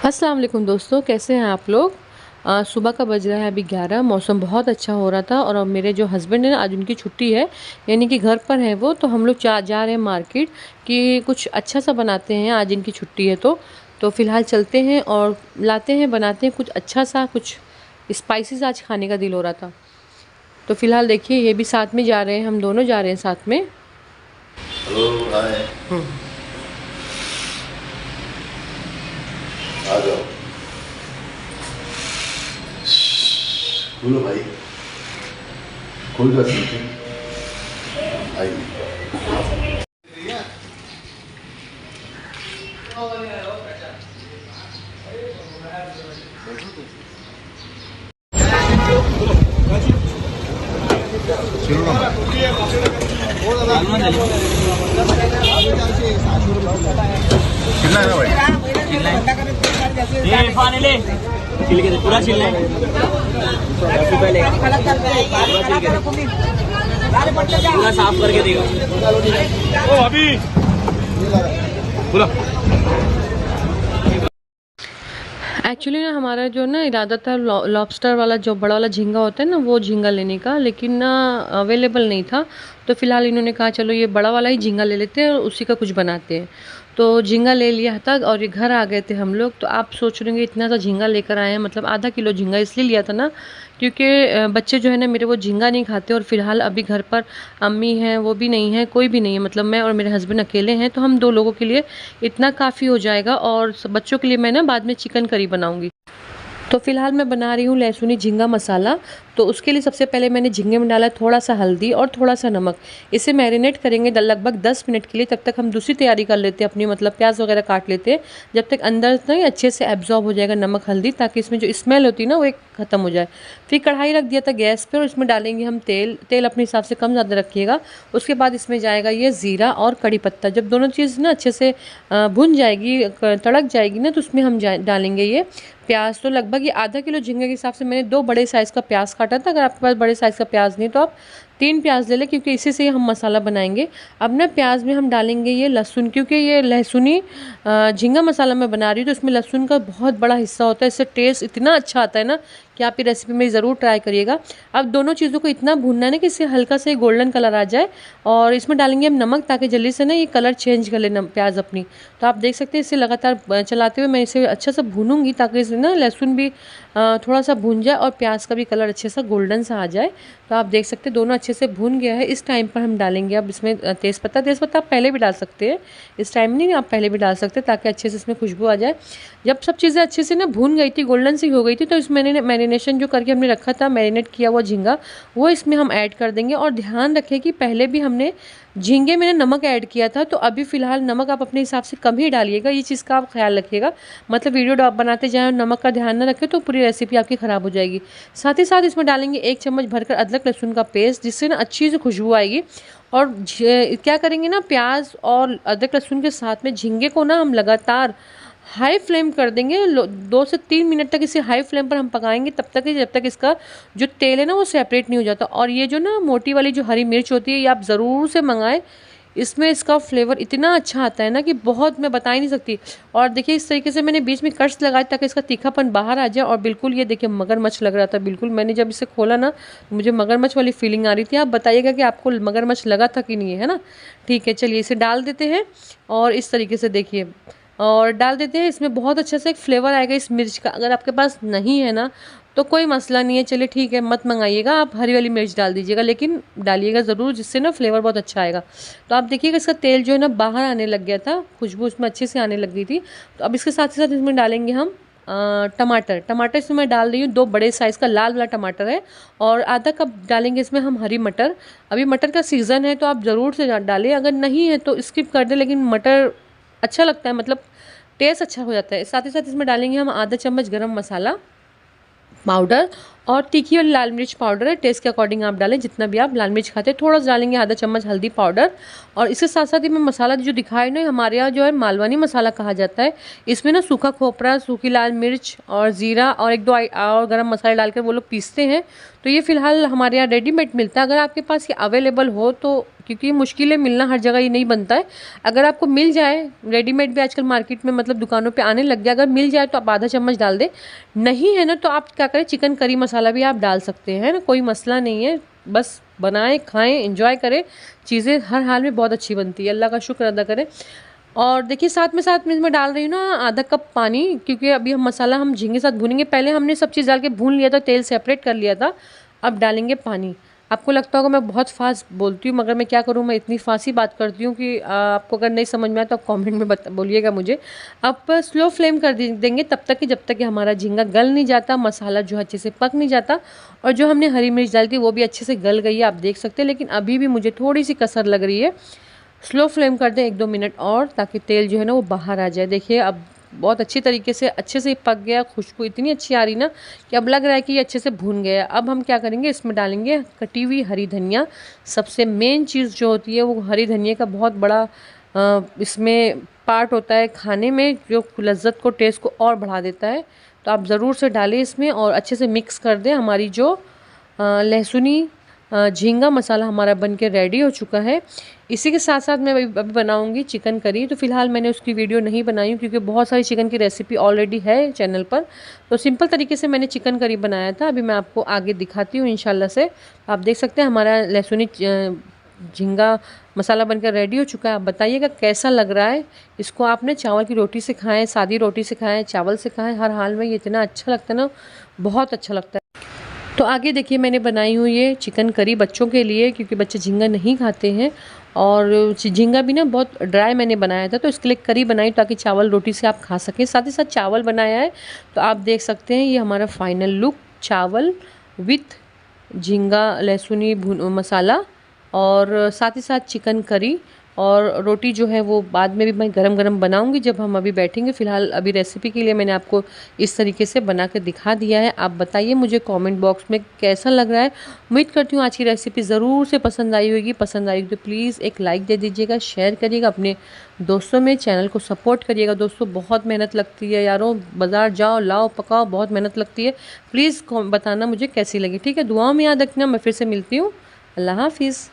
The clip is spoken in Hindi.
अस्सलाम वालेकुम दोस्तों, कैसे हैं आप लोग। सुबह का बज रहा है अभी 11। मौसम बहुत अच्छा हो रहा था और अब मेरे जो हस्बैंड है ना, आज उनकी छुट्टी है, यानी कि घर पर है वो। तो हम लोग जा रहे हैं मार्केट कि कुछ अच्छा सा बनाते हैं, आज इनकी छुट्टी है तो फ़िलहाल चलते हैं और लाते हैं, बनाते हैं कुछ अच्छा सा, कुछ स्पाइसेस आज खाने का दिल हो रहा था। तो फ़िलहाल देखिए, ये भी साथ में जा रहे हैं, हम दोनों जा रहे हैं साथ में। Hello hi. आ जाओ। बोलो भाई, कोई बात नहीं, आइए। कितना है ना भाई? ये फाने ले छिल के पूरा छिलना है 10 रुपए लेगा पूरा साफ करके देगा। ओ अभी बोलो। एक्चुअली ना हमारा जो ना इरादा था लॉबस्टर वाला, जो बड़ा वाला झींगा होता है ना, वो झींगा लेने का, लेकिन ना अवेलेबल नहीं था। तो फ़िलहाल इन्होंने कहा चलो ये बड़ा वाला ही झींगा ले लेते हैं और उसी का कुछ बनाते हैं। तो झींगा ले लिया था और ये घर आ गए थे हम लोग। तो आप सोच रहे होंगे इतना सा झींगा लेकर आए हैं, मतलब आधा किलो झींगा इसलिए लिया था ना, क्योंकि बच्चे जो है ना मेरे, वो झींगा नहीं खाते। और फ़िलहाल अभी घर पर अम्मी हैं, वो भी नहीं है, कोई भी नहीं है, मतलब मैं और मेरे हस्बैंड अकेले हैं। तो हम 2 लोगों के लिए इतना काफ़ी हो जाएगा और बच्चों के लिए मैं ना बाद में चिकन करी बनाऊँगी। तो फ़िलहाल मैं बना रही हूँ लहसुनी झींगा मसाला। तो उसके लिए सबसे पहले मैंने झींगे में डाला थोड़ा सा हल्दी और थोड़ा सा नमक। इसे मैरिनेट करेंगे लगभग 10 मिनट के लिए। तब तक हम दूसरी तैयारी कर लेते हैं अपनी, मतलब प्याज वगैरह काट लेते हैं, जब तक अंदर नहीं अच्छे से एब्जॉर्ब हो जाएगा नमक हल्दी, ताकि इसमें जो स्मेल होती है ना वो एक ख़त्म हो जाए। फिर कढ़ाई रख दिया था गैस पर और इसमें डालेंगे हम तेल। तेल अपने हिसाब से कम ज़्यादा रखिएगा। उसके बाद इसमें जाएगा ये ज़ीरा और कड़ी पत्ता। जब दोनों चीज़ ना अच्छे से भुन जाएगी, तड़क जाएगी ना, तो उसमें हम डालेंगे ये प्याज। तो लगभग ये आधा किलो झींगे के हिसाब से मैंने 2 बड़े साइज़ का प्याज काटा था। अगर आपके पास बड़े साइज़ का प्याज नहीं तो आप 3 प्याज ले लें, क्योंकि इसी से हम मसाला बनाएंगे। अब ना प्याज में हम डालेंगे ये लहसुन, क्योंकि ये लहसुनी झींगा मसाला मैं बना रही हूँ, तो इसमें लहसुन का बहुत बड़ा हिस्सा होता है। इससे टेस्ट इतना अच्छा आता है ना कि आप ये रेसिपी मेरी ज़रूर ट्राई करिएगा। अब दोनों चीज़ों को इतना भूनना है ना कि इससे हल्का से गोल्डन कलर आ जाए। और इसमें डालेंगे हम नमक, ताकि जल्दी से ना ये कलर चेंज कर ले प्याज अपनी। तो आप देख सकते हैं, इसे लगातार चलाते हुए मैं इसे अच्छा सा भूनूंगी, ताकि इसमें ना लहसुन भी थोड़ा सा भून जाए और प्याज का भी कलर अच्छे सा गोल्डन सा आ जाए। तो आप देख सकते हैं दोनों अच्छे से भून गया है। इस टाइम पर हम डालेंगे अब इसमें तेज़पत्ता। तेज़पत्ता आप पहले भी डाल सकते हैं, इस टाइम नहीं, आप पहले भी डाल सकते हैं, ताकि अच्छे से इसमें खुशबू आ जाए। जब सब चीज़ें अच्छे से ना भून गई थी, गोल्डन सी हो गई थी, तो इसमें मैरिनेशन जो करके हमने रखा था, मैरिनेट किया हुआ झींगा, वो इसमें हम ऐड कर देंगे। और ध्यान रखें कि पहले भी हमने झींगे में नमक ऐड किया था, तो अभी फ़िलहाल नमक आप अपने हिसाब से कम ही डालिएगा। ये चीज़ का आप ख्याल रखिएगा, मतलब वीडियो बनाते जाएँ और नमक का ध्यान न रखें तो पूरी रेसिपी आपकी ख़राब हो जाएगी। साथ ही साथ इसमें डालेंगे 1 चम्मच भरकर अदरक लहसुन का पेस्ट, जिससे ना अच्छी सी खुशबू आएगी। और क्या करेंगे ना, प्याज और अदरक लहसुन के साथ में झींगे को ना हम लगातार हाई फ्लेम कर देंगे। 2 से 3 मिनट तक इसे हाई फ्लेम पर हम पकाएंगे, तब तक जब तक इसका जो तेल है ना वो सेपरेट नहीं हो जाता। और ये जो ना मोटी वाली जो हरी मिर्च होती है, ये आप ज़रूर से मंगाएं। इसमें इसका फ्लेवर इतना अच्छा आता है ना कि बहुत, मैं बता ही नहीं सकती। और देखिए इस तरीके से मैंने बीच में कट्स लगाए ताकि इसका तीखापन बाहर आ जाए। और बिल्कुल ये देखिए मगरमच्छ लग रहा था बिल्कुल। मैंने जब इसे खोला ना, मुझे मगरमच्छ वाली फीलिंग आ रही थी। आप बताइएगा कि आपको मगरमच्छ लगा था कि नहीं, है ना। ठीक है, चलिए इसे डाल देते हैं और इस तरीके से देखिए और डाल देते हैं। इसमें बहुत अच्छा सा एक फ्लेवर आएगा इस मिर्च का। अगर आपके पास नहीं है ना तो कोई मसला नहीं है, चलिए ठीक है, मत मंगाइएगा, आप हरी वाली मिर्च डाल दीजिएगा, लेकिन डालिएगा ज़रूर, जिससे ना फ्लेवर बहुत अच्छा आएगा। तो आप देखिएगा इसका तेल जो है ना बाहर आने लग गया था, खुशबू इसमें अच्छे से आने लग गई थी। तो अब इसके साथ ही साथ इसमें डालेंगे हम टमाटर। टमाटर इसमें मैं डाल रही हूँ 2 बड़े साइज़ का लाल वाला टमाटर है। और आधा कप डालेंगे इसमें हम हरी मटर। अभी मटर का सीज़न है तो आप ज़रूर से डालें, अगर नहीं है तो स्किप कर दें, लेकिन मटर अच्छा लगता है, मतलब टेस्ट अच्छा हो जाता है। साथ ही साथ इसमें डालेंगे हम आधा चम्मच गरम मसाला पाउडर और तीखी और लाल मिर्च पाउडर है, टेस्ट के अकॉर्डिंग आप डालें, जितना भी आप लाल मिर्च खाते हैं। थोड़ा सा डालेंगे, आधा चम्मच हल्दी पाउडर। और इसके साथ साथ ही मैं मसाला जो दिखाया ना, हमारे यहाँ जो है मालवानी मसाला कहा जाता है। इसमें ना सूखा खोपरा, सूखी लाल मिर्च और ज़ीरा और एक दो और गरम मसाले डालकर वो लोग पीसते हैं। तो ये फ़िलहाल हमारे यहाँ रेडीमेड मिलता है। अगर आपके पास ये अवेलेबल हो तो, क्योंकि ये मुश्किल है मिलना, हर जगह ये नहीं बनता है। अगर आपको मिल जाए, रेडीमेड भी आजकल मार्केट में मतलब दुकानों पे आने लग गया, अगर मिल जाए तो आप आधा चम्मच डाल दें। नहीं है ना तो आप क्या करें, चिकन करी मसाला भी आप डाल सकते हैं ना, कोई मसला नहीं है। बस बनाएं, खाएं, एंजॉय करें। चीज़ें हर हाल में बहुत अच्छी बनती है, अल्लाह का शुक्र अदा करें। और देखिए साथ में मैं डाल रही हूँ ना आधा कप पानी, क्योंकि अभी हम मसाला हम झींगे साथ भूनेंगे। पहले हमने सब चीज़ डाल के भून लिया था, तेल सेपरेट कर लिया था। अब डालेंगे पानी। आपको लगता होगा मैं बहुत फास्ट बोलती हूँ, मगर मैं क्या करूँ, मैं इतनी फास्ट ही बात करती हूँ कि आपको अगर नहीं समझ में आया तो आप कमेंट में बोलिएगा मुझे। आप स्लो फ्लेम कर देंगे तब तक कि जब तक कि हमारा झींगा गल नहीं जाता, मसाला जो अच्छे से पक नहीं जाता। और जो हमने हरी मिर्च डाली थी वो भी अच्छे से गल गई है, आप देख सकते हैं। लेकिन अभी भी मुझे थोड़ी सी कसर लग रही है। स्लो फ्लेम कर दें 1-2 मिनट और, ताकि तेल जो है ना वो बाहर आ जाए। देखिए अब बहुत अच्छी तरीके से अच्छे से पक गया। खुशबू इतनी अच्छी आ रही ना कि अब लग रहा है कि ये अच्छे से भून गया। अब हम क्या करेंगे, इसमें डालेंगे कटी हुई हरी धनिया। सबसे मेन चीज़ जो होती है वो हरी धनिया का बहुत बड़ा इसमें पार्ट होता है खाने में, जो लज्जत को, टेस्ट को और बढ़ा देता है। तो आप ज़रूर से डालें इसमें और अच्छे से मिक्स कर दें। हमारी जो लहसुनी झींगा मसाला हमारा बनके रेडी हो चुका है। इसी के साथ साथ मैं अभी बनाऊंगी चिकन करी। तो फिलहाल मैंने उसकी वीडियो नहीं बनाई हूँ, क्योंकि बहुत सारी चिकन की रेसिपी ऑलरेडी है चैनल पर। तो सिंपल तरीके से मैंने चिकन करी बनाया था। अभी मैं आपको आगे दिखाती हूँ इंशाल्लाह से। आप देख सकते हैं हमारा लहसुनी झींगा मसाला बनकर रेडी हो चुका है। आप बताइएगा कैसा लग रहा है। इसको आपने चावल की रोटी से खाएँ, सादी रोटी से खाएँ, चावल से खाएँ, हर हाल में ये इतना अच्छा लगता है ना, बहुत अच्छा लगता है। तो आगे देखिए मैंने बनाई हुई ये चिकन करी बच्चों के लिए, क्योंकि बच्चे झींगा नहीं खाते हैं। और झींगा भी ना बहुत ड्राई मैंने बनाया था, तो इसके लिए करी बनाई ताकि चावल रोटी से आप खा सकें। साथ ही साथ चावल बनाया है। तो आप देख सकते हैं ये हमारा फाइनल लुक, चावल विथ झींगा लहसुनी मसाला और साथ ही साथ चिकन करी। और रोटी जो है वो बाद में भी मैं गरम गरम बनाऊंगी जब हम अभी बैठेंगे। फ़िलहाल अभी रेसिपी के लिए मैंने आपको इस तरीके से बना के दिखा दिया है। आप बताइए मुझे कमेंट बॉक्स में कैसा लग रहा है। उम्मीद करती हूँ आज की रेसिपी ज़रूर से पसंद आई होगी। पसंद आई तो प्लीज़ एक लाइक दे दीजिएगा, शेयर करिएगा अपने दोस्तों में, चैनल को सपोर्ट करिएगा। दोस्तों बहुत मेहनत लगती है यारों, बाज़ार जाओ, लाओ, पकाओ, बहुत मेहनत लगती है। प्लीज़ बताना मुझे कैसी लगी, ठीक है। दुआओं में याद रखना। मैं फिर से मिलती हूँ। अल्लाह हाफिज़।